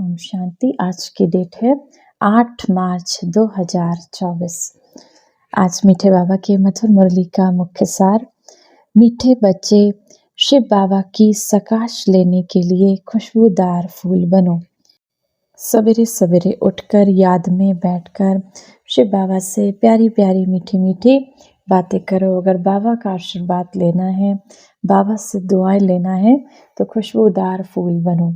ओम शांति। आज की डेट है 8 मार्च 2024। आज मीठे बाबा के मधुर मुरली का मुख्य सार। मीठे बच्चे शिव बाबा की सकाश लेने के लिए खुशबूदार फूल बनो। सवेरे सवेरे उठकर याद में बैठकर शिव बाबा से प्यारी प्यारी मीठी मीठी बातें करो। अगर बाबा का आशीर्वाद लेना है, बाबा से दुआएं लेना है तो खुशबूदार फूल बनो।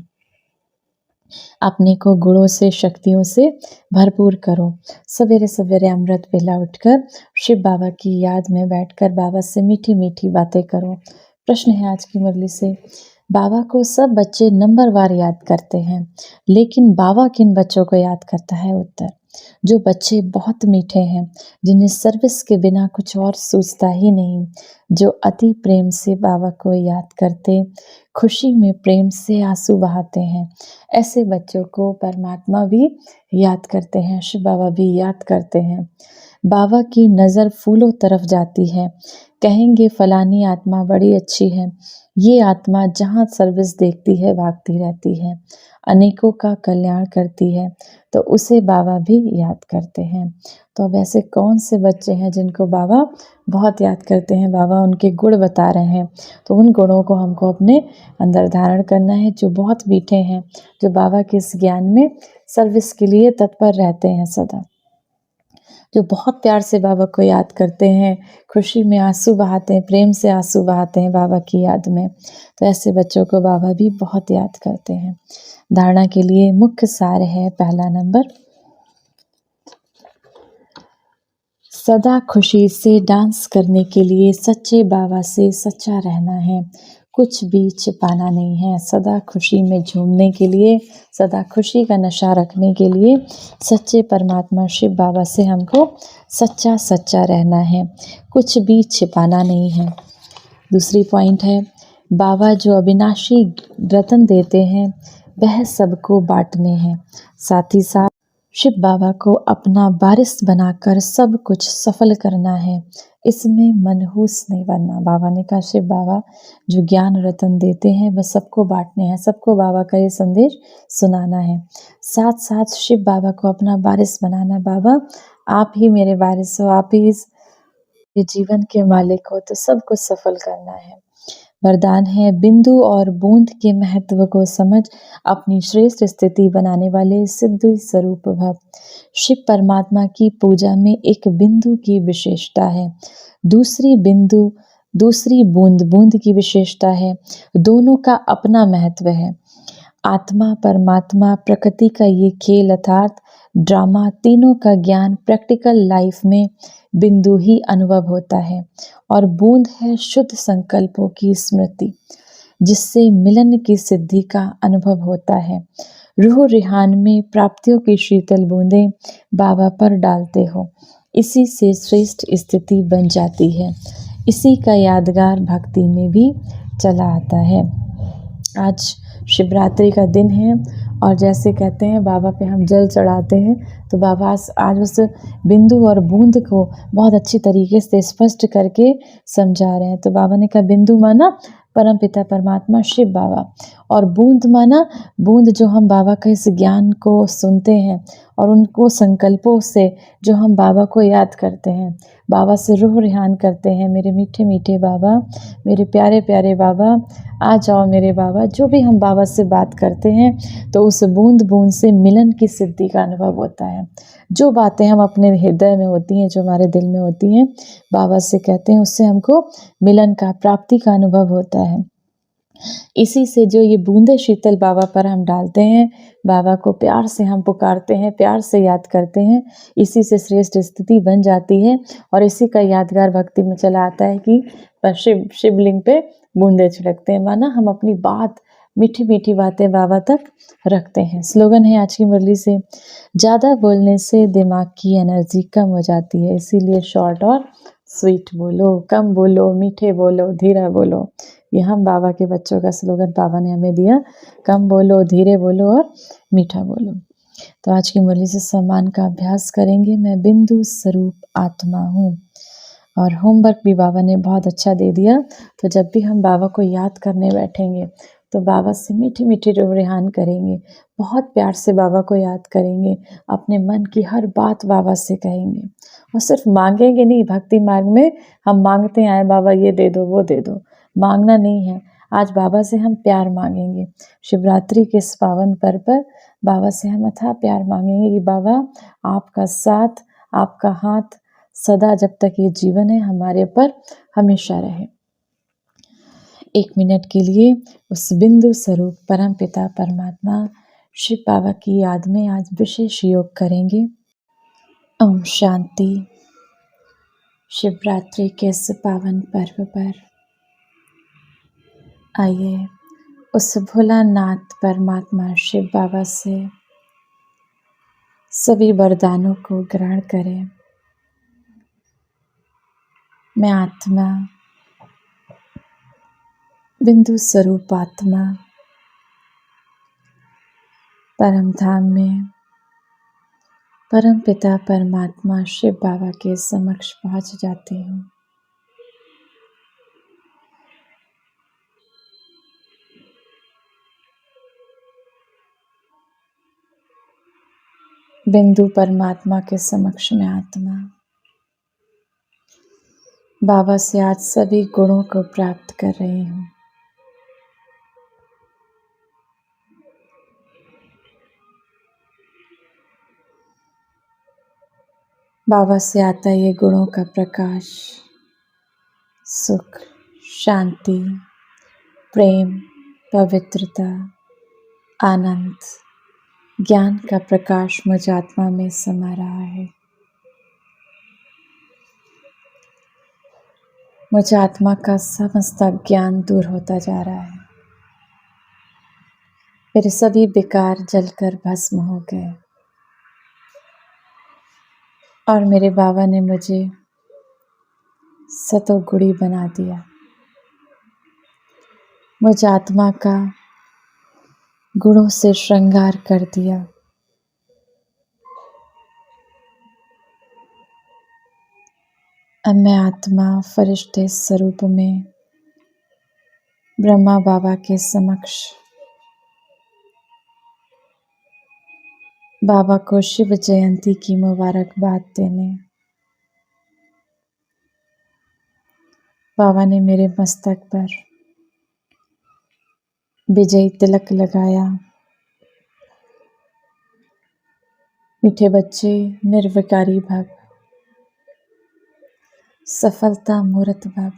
अपने को गुणों से, शक्तियों से भरपूर करो। सवेरे सवेरे अमृत वेला उठकर शिव बाबा की याद में बैठकर बाबा से मीठी मीठी बातें करो। प्रश्न है आज की मुरली से, बाबा को सब बच्चे नंबरवार याद करते हैं, लेकिन बाबा किन बच्चों को याद करता है? उत्तर, जो बच्चे बहुत मीठे हैं, जिन्हें सर्विस के बिना कुछ और सूझता ही नहीं, जो अति प्रेम से बाबा को याद करते, खुशी में प्रेम से आंसू बहाते हैं, ऐसे बच्चों को परमात्मा भी याद करते हैं, शिव बाबा भी याद करते हैं। बाबा की नज़र फूलों तरफ जाती है, कहेंगे फलानी आत्मा बड़ी अच्छी है, ये आत्मा जहाँ सर्विस देखती है भागती रहती है, अनेकों का कल्याण करती है, तो उसे बाबा भी याद करते हैं। तो अब ऐसे कौन से बच्चे हैं जिनको बाबा बहुत याद करते हैं? बाबा उनके गुण बता रहे हैं, तो उन गुणों को हमको अपने अंदर धारण करना है, जो बहुत मीठे हैं, जो बाबा के इस ज्ञान में सर्विस के लिए तत्पर रहते हैं सदा, जो बहुत प्यार से बाबा को याद करते हैं, खुशी में आंसू बहाते हैं, प्रेम से आंसू बहाते हैं बाबा की याद में। तो ऐसे बच्चों को बाबा भी बहुत याद करते हैं। धारणा के लिए मुख्य सार है, पहला नंबर, सदा खुशी से डांस करने के लिए सच्चे बाबा से सच्चा रहना है, कुछ भी छिपाना नहीं है। सदा खुशी में झूमने के लिए, सदा खुशी का नशा रखने के लिए सच्चे परमात्मा शिव बाबा से हमको सच्चा सच्चा रहना है, कुछ भी छिपाना नहीं है। दूसरी पॉइंट है, बाबा जो अविनाशी रतन देते हैं वह सबको बांटने हैं। साथ ही साथ शिव बाबा को अपना वारिस बनाकर सब कुछ सफल करना है, इसमें मनहूस नहीं बनना। बाबा ने कहा शिव बाबा जो ज्ञान रतन देते हैं वह सबको बांटने हैं, सबको बाबा का ये संदेश सुनाना है। साथ साथ शिव बाबा को अपना वारिस बनाना। बाबा आप ही मेरे वारिस हो, आप ही इस जीवन के मालिक हो, तो सब कुछ सफल करना है। वरदान है, बिंदु और बूंद के महत्व को समझ अपनी श्रेष्ठ स्थिति बनाने वाले सिद्धि स्वरूप भव। शिव परमात्मा की पूजा में एक बिंदु की विशेषता है, दूसरी बूंद बूंद की विशेषता है। दोनों का अपना महत्व है। आत्मा, परमात्मा, प्रकृति का ये खेल अर्थात ड्रामा, तीनों का ज्ञान प्रैक्टिकल लाइफ में बिंदु ही अनुभव होता है, और बूंद है शुद्ध संकल्पों की स्मृति, जिससे मिलन की सिद्धि का अनुभव होता है। रूह रिहान में प्राप्तियों की शीतल बूंदें बाबा पर डालते हो, इसी से श्रेष्ठ स्थिति बन जाती है। इसी का यादगार भक्ति में भी चला आता है। आज शिवरात्रि का दिन है, और जैसे कहते हैं बाबा पे हम जल चढ़ाते हैं, तो बाबा आज उस बिंदु और बूंद को बहुत अच्छी तरीके से स्पष्ट करके समझा रहे हैं। तो बाबा ने कहा बिंदु माना परम पिता परमात्मा शिव बाबा, और बूंद माना बूंद जो हम बाबा के इस ज्ञान को सुनते हैं और उनको संकल्पों से जो हम बाबा को याद करते हैं, बाबा से रूह रिहान करते हैं। मेरे मीठे मीठे बाबा, मेरे प्यारे प्यारे बाबा, आ जाओ मेरे बाबा। जो भी हम बाबा से बात करते हैं तो उस बूंद बूंद से मिलन की सिद्धि का अनुभव होता है। जो बातें हम अपने हृदय में होती हैं, जो हमारे दिल में होती हैं, बाबा से कहते हैं, उससे हमको मिलन का, प्राप्ति का अनुभव होता है। इसी से जो ये बूंदे शीतल बाबा पर हम डालते हैं, बाबा को प्यार से हम पुकारते हैं, प्यार से याद करते हैं, इसी से श्रेष्ठ स्थिति बन जाती है। और इसी का यादगार भक्ति में चला आता है कि शिवलिंग पे बूंदे छिड़कते हैं, माना हम अपनी बात, मीठी मीठी बातें बाबा तक रखते हैं। स्लोगन है आज की मुरली से, ज़्यादा बोलने से दिमाग की एनर्जी कम हो जाती है, इसीलिए शॉर्ट और स्वीट बोलो, कम बोलो, मीठे बोलो, धीरे बोलो। ये हम बाबा के बच्चों का स्लोगन बाबा ने हमें दिया, कम बोलो, धीरे बोलो और मीठा बोलो। तो आज की मुरली से सम्मान का अभ्यास करेंगे। मैं बिंदु स्वरूप आत्मा हूँ। और होमवर्क भी बाबा ने बहुत अच्छा दे दिया। तो जब भी हम बाबा को याद करने बैठेंगे तो बाबा से मीठी मीठी रूह रिहान करेंगे, बहुत प्यार से बाबा को याद करेंगे, अपने मन की हर बात बाबा से कहेंगे। और सिर्फ मांगेंगे नहीं, भक्ति मार्ग में हम मांगते आए बाबा ये दे दो वो दे दो, मांगना नहीं है। आज बाबा से हम प्यार मांगेंगे। शिवरात्रि के इस पावन पर्व पर बाबा से हम अथाह प्यार मांगेंगे कि बाबा आपका साथ, आपका हाथ सदा जब तक ये जीवन है हमारे पर हमेशा रहे। 1 मिनट के लिए उस बिंदु स्वरूप परम पिता परमात्मा शिव बाबा की याद में आज विशेष योग करेंगे। ओम शांति। शिवरात्रि के इस पावन पर्व पर आइए उस भोलानाथ परमात्मा शिव बाबा से सभी वरदानों को ग्रहण करें। मैं आत्मा, बिंदु स्वरूप आत्मा, परम धाम में परम पिता परमात्मा शिव बाबा के समक्ष पहुंच जाती हूँ। बिंदु परमात्मा के समक्ष में आत्मा बाबा से आज सभी गुणों को प्राप्त कर रही हूँ। बाबा से आता है ये गुणों का प्रकाश, सुख, शांति, प्रेम, पवित्रता, आनंद, ज्ञान का प्रकाश मुझ आत्मा में समा रहा है। मुझ आत्मा का समस्त ज्ञान दूर होता जा रहा है। मेरे सभी विकार जलकर भस्म हो गए और मेरे बाबा ने मुझे सतोगुणी बना दिया। मुझ आत्मा का गुणों से श्रृंगार कर दिया। अब मैं आत्मा फरिश्ते स्वरूप में ब्रह्मा बाबा के समक्ष बाबा को शिव जयंती की मुबारकबाद देने बाबा ने मेरे मस्तक पर विजयी तिलक लगाया। मीठे बच्चे, निर्विकारी भव, सफलता मूर्त भव,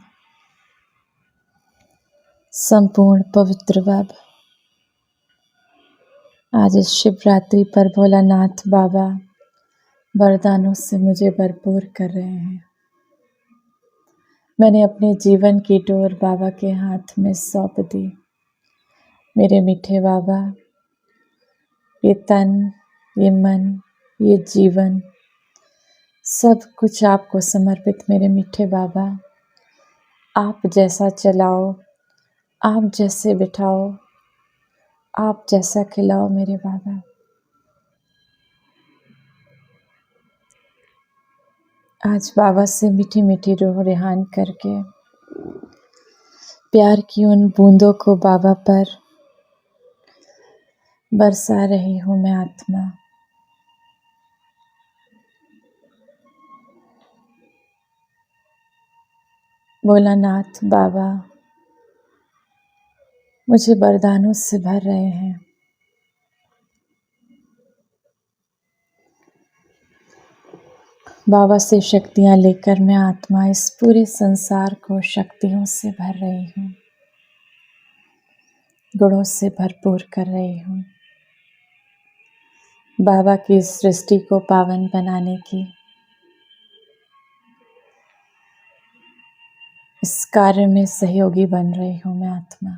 संपूर्ण पवित्र भव। आज इस शिवरात्रि पर भोलानाथ बाबा वरदानों से मुझे भरपूर कर रहे हैं। मैंने अपने जीवन की डोर बाबा के हाथ में सौंप दी। मेरे मीठे बाबा, ये तन, ये मन, ये जीवन सब कुछ आपको समर्पित मेरे मीठे बाबा। आप जैसा चलाओ, आप जैसे बिठाओ, आप जैसा खिलाओ मेरे बाबा। आज बाबा से मीठी मीठी रूह रिहान करके प्यार की उन बूंदों को बाबा पर बरसा रही हूँ मैं आत्मा। भोलानाथ बाबा मुझे वरदानों से भर रहे हैं। बाबा से शक्तियाँ लेकर मैं आत्मा इस पूरे संसार को शक्तियों से भर रही हूँ, गुणों से भरपूर कर रही हूँ। बाबा की सृष्टि को पावन बनाने की इस कार्य में सहयोगी बन रही हूँ मैं आत्मा।